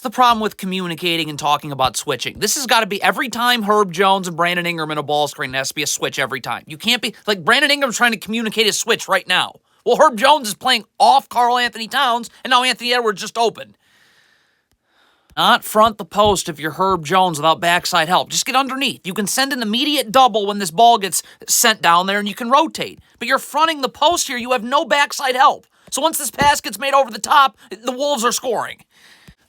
the problem with communicating and talking about switching. This has got to be every time Herb Jones and Brandon Ingram in a ball screen, it has to be a switch every time. You can't be, like Brandon Ingram's trying to communicate a switch right now. Well, Herb Jones is playing off Karl Anthony Towns, and now Anthony Edwards just opened. Not front the post if you're Herb Jones without backside help. Just get underneath. You can send an immediate double when this ball gets sent down there, and you can rotate. But you're fronting the post here. You have no backside help. So once this pass gets made over the top, the Wolves are scoring.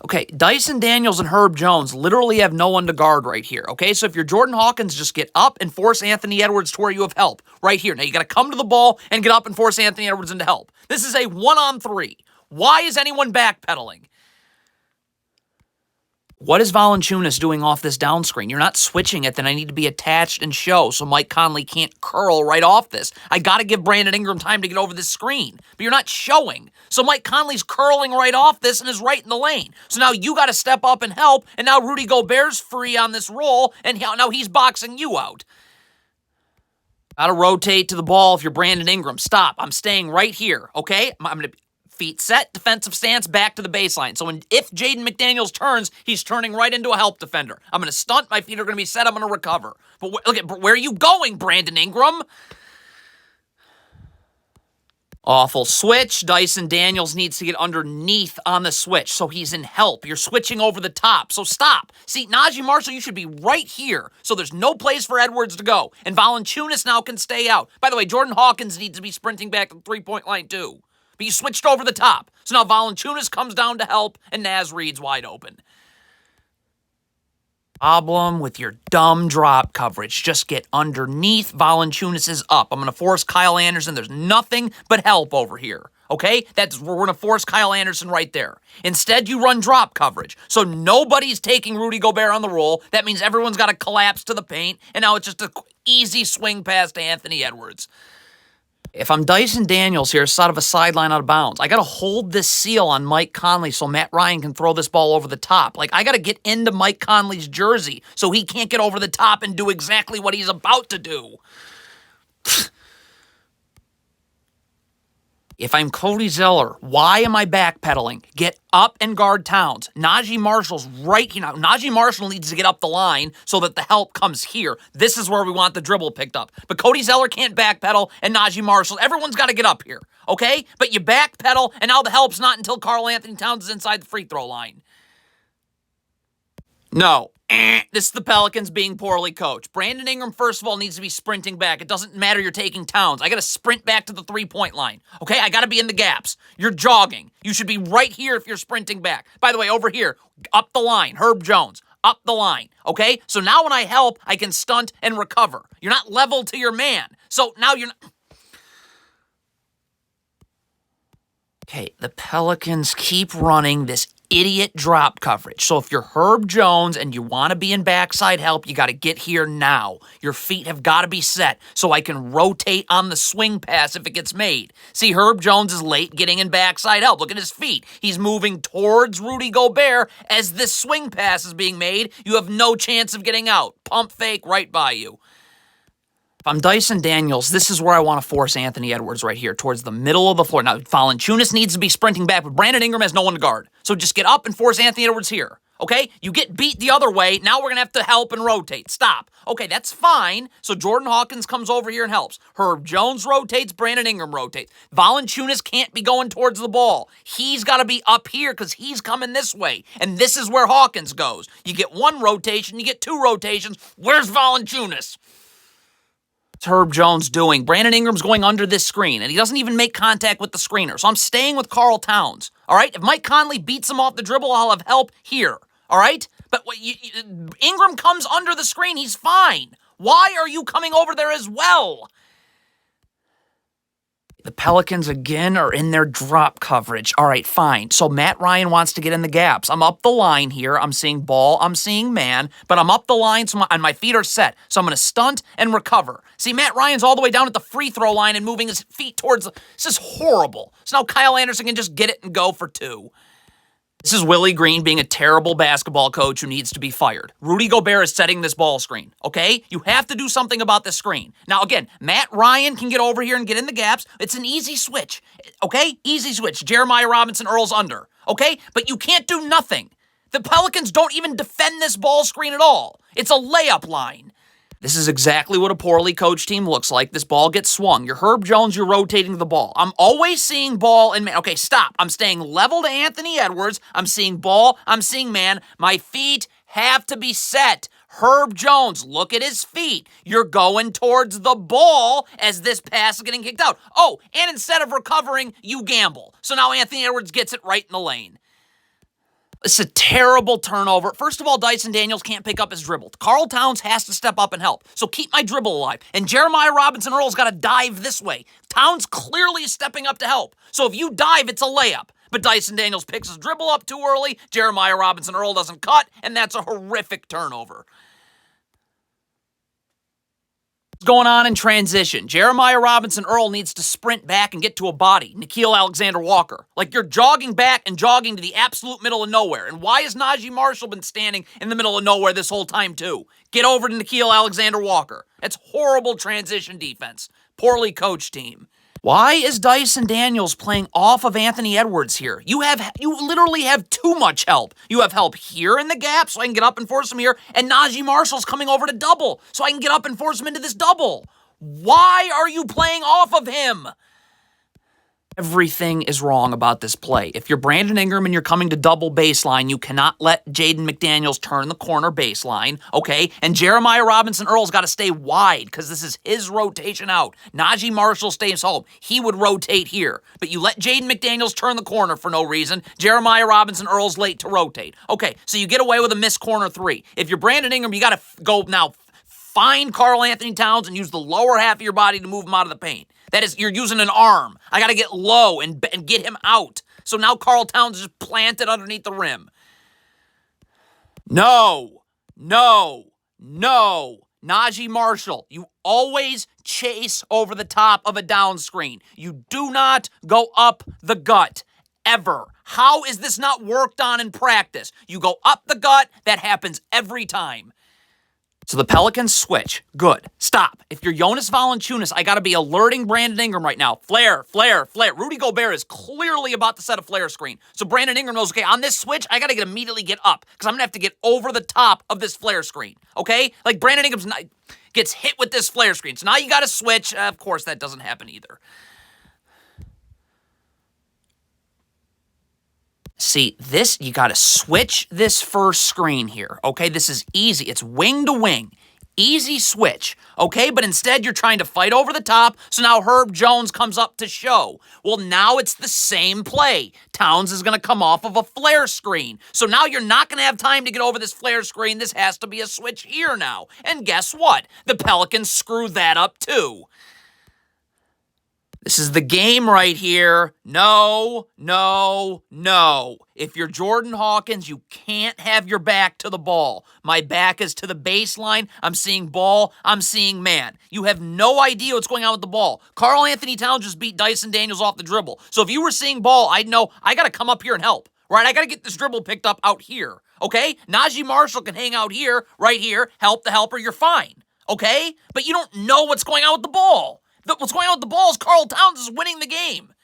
Okay, Dyson Daniels and Herb Jones literally have no one to guard right here, okay? So if you're Jordan Hawkins, just get up and force Anthony Edwards to where you have help right here. Now, you got to come to the ball and get up and force Anthony Edwards into help. This is a 1-on-3. Why is anyone backpedaling? What is Valanciunas doing off this down screen? You're not switching it, then I need to be attached and show so Mike Conley can't curl right off this. I got to give Brandon Ingram time to get over this screen, but you're not showing. So Mike Conley's curling right off this and is right in the lane. So now you got to step up and help, and now Rudy Gobert's free on this roll, and now he's boxing you out. Got to rotate to the ball if you're Brandon Ingram. Stop. I'm staying right here, okay? I'm going to... Feet set, defensive stance, back to the baseline. So if Jaden McDaniels turns, he's turning right into a help defender. I'm going to stunt. My feet are going to be set. I'm going to recover. But look at where are you going, Brandon Ingram? Awful switch. Dyson Daniels needs to get underneath on the switch, so he's in help. You're switching over the top, so stop. See, Najee Marshall, you should be right here, so there's no place for Edwards to go. And Valanciunas now can stay out. By the way, Jordan Hawkins needs to be sprinting back to the three-point line too. But you switched over the top. So now Valanciunas comes down to help, and Naz Reid's wide open. Problem with your dumb drop coverage. Just get underneath. Valanciunas is up. I'm going to force Kyle Anderson. There's nothing but help over here. Okay? We're going to force Kyle Anderson right there. Instead, you run drop coverage. So nobody's taking Rudy Gobert on the roll. That means everyone's got to collapse to the paint, and now it's just an easy swing pass to Anthony Edwards. If I'm Dyson Daniels here, it's out of a sideline out of bounds. I got to hold this seal on Mike Conley so Matt Ryan can throw this ball over the top. Like, I got to get into Mike Conley's jersey so he can't get over the top and do exactly what he's about to do. If I'm Cody Zeller, why am I backpedaling? Get up and guard Towns. Najee Marshall's right here. Now, Najee Marshall needs to get up the line so that the help comes here. This is where we want the dribble picked up. But Cody Zeller can't backpedal, and Najee Marshall, everyone's got to get up here, okay? But you backpedal, and now the help's not until Karl Anthony Towns is inside the free throw line. No. This is the Pelicans being poorly coached. Brandon Ingram, first of all, needs to be sprinting back. It doesn't matter you're taking Towns. I got to sprint back to the three-point line. Okay, I got to be in the gaps. You're jogging. You should be right here if you're sprinting back. By the way, over here, up the line, Herb Jones, up the line. Okay, so now when I help, I can stunt and recover. You're not level to your man. So now you're not... Okay, the Pelicans keep running this idiot drop coverage. So if you're Herb Jones and you want to be in backside help, you got to get here now. Your feet have got to be set so I can rotate on the swing pass if it gets made. See, Herb Jones is late getting in backside help. Look at his feet. He's moving towards Rudy Gobert as this swing pass is being made. You have no chance of getting out. Pump fake right by you. If I'm Dyson Daniels, this is where I want to force Anthony Edwards right here towards the middle of the floor. Now, Valanciunas needs to be sprinting back, but Brandon Ingram has no one to guard. So just get up and force Anthony Edwards here, okay? You get beat the other way. Now we're going to have to help and rotate. Stop. Okay, that's fine. So Jordan Hawkins comes over here and helps. Herb Jones rotates. Brandon Ingram rotates. Valanciunas can't be going towards the ball. He's got to be up here because he's coming this way. And this is where Hawkins goes. You get one rotation. You get two rotations. Where's Valanciunas? What's Herb Jones doing? Brandon Ingram's going under this screen, and he doesn't even make contact with the screener. So I'm staying with Karl Towns, all right? If Mike Conley beats him off the dribble, I'll have help here, all right? But Ingram comes under the screen. He's fine. Why are you coming over there as well? The Pelicans, again, are in their drop coverage. All right, fine. So Matt Ryan wants to get in the gaps. I'm up the line here. I'm seeing ball. I'm seeing man. But I'm up the line, and my feet are set. So I'm going to stunt and recover. See, Matt Ryan's all the way down at the free throw line and moving his feet towards... This is horrible. So now Kyle Anderson can just get it and go for two. This is Willie Green being a terrible basketball coach who needs to be fired. Rudy Gobert is setting this ball screen, okay? You have to do something about this screen. Now, again, Matt Ryan can get over here and get in the gaps. It's an easy switch, okay? Easy switch. Jeremiah Robinson, Earl's under, okay? But you can't do nothing. The Pelicans don't even defend this ball screen at all. It's a layup line. This is exactly what a poorly coached team looks like. This ball gets swung. You're Herb Jones, you're rotating the ball. I'm always seeing ball and man. Okay, stop. I'm staying level to Anthony Edwards. I'm seeing ball. I'm seeing man. My feet have to be set. Herb Jones, look at his feet. You're going towards the ball as this pass is getting kicked out. Oh, and instead of recovering, you gamble. So now Anthony Edwards gets it right in the lane. It's a terrible turnover. First of all, Dyson Daniels can't pick up his dribble. Karl Towns has to step up and help. So keep my dribble alive. And Jeremiah Robinson-Earl's got to dive this way. Towns clearly is stepping up to help. So if you dive, it's a layup. But Dyson Daniels picks his dribble up too early. Jeremiah Robinson-Earl doesn't cut, and that's a horrific turnover. Going on in transition. Jeremiah Robinson-Earl needs to sprint back and get to a body. Nickeil Alexander-Walker. Like you're jogging back and jogging to the absolute middle of nowhere. And why has Najee Marshall been standing in the middle of nowhere this whole time too? Get over to Nickeil Alexander-Walker. That's horrible transition defense. Poorly coached team. Why is Dyson Daniels playing off of Anthony Edwards here? You literally have too much help. You have help here in the gap so I can get up and force him here, and Najee Marshall's coming over to double so I can get up and force him into this double. Why are you playing off of him? Everything is wrong about this play. If you're Brandon Ingram and you're coming to double baseline, you cannot let Jaden McDaniels turn the corner baseline, okay? And Jeremiah Robinson-Earl's got to stay wide because this is his rotation out. Najee Marshall stays home. He would rotate here. But you let Jaden McDaniels turn the corner for no reason. Jeremiah Robinson-Earl's late to rotate. Okay, so you get away with a missed corner three. If you're Brandon Ingram, you got to go now find Karl Anthony Towns and use the lower half of your body to move him out of the paint. That is, you're using an arm. I got to get low and get him out. So now Karl Towns is just planted underneath the rim. No. Najee Marshall, you always chase over the top of a down screen. You do not go up the gut. Ever. How is this not worked on in practice? You go up the gut. That happens every time. So the Pelicans switch. Good. Stop. If you're Jonas Valanciunas, I got to be alerting Brandon Ingram right now. Flare. Rudy Gobert is clearly about to set a flare screen. So Brandon Ingram knows, okay, on this switch, I got to immediately get up because I'm going to have to get over the top of this flare screen. Okay? Like Brandon Ingram gets hit with this flare screen. So now you got to switch. Of course, that doesn't happen either. See, this, you got to switch this first screen here, okay? This is easy. It's wing to wing. Easy switch, okay? But instead, you're trying to fight over the top, so now Herb Jones comes up to show. Well, now it's the same play. Towns is going to come off of a flare screen. So now you're not going to have time to get over this flare screen. This has to be a switch here now. And guess what? The Pelicans screw that up too. This is the game right here. No. If you're Jordan Hawkins, you can't have your back to the ball. My back is to the baseline. I'm seeing ball. I'm seeing man. You have no idea what's going on with the ball. Karl Anthony Towns just beat Dyson Daniels off the dribble. So if you were seeing ball, I'd know I got to come up here and help. Right? I got to get this dribble picked up out here. Okay? Najee Marshall can hang out here, right here, help the helper. You're fine. Okay? But you don't know what's going on with the ball. What's going on with the ball is Karl Towns is winning the game.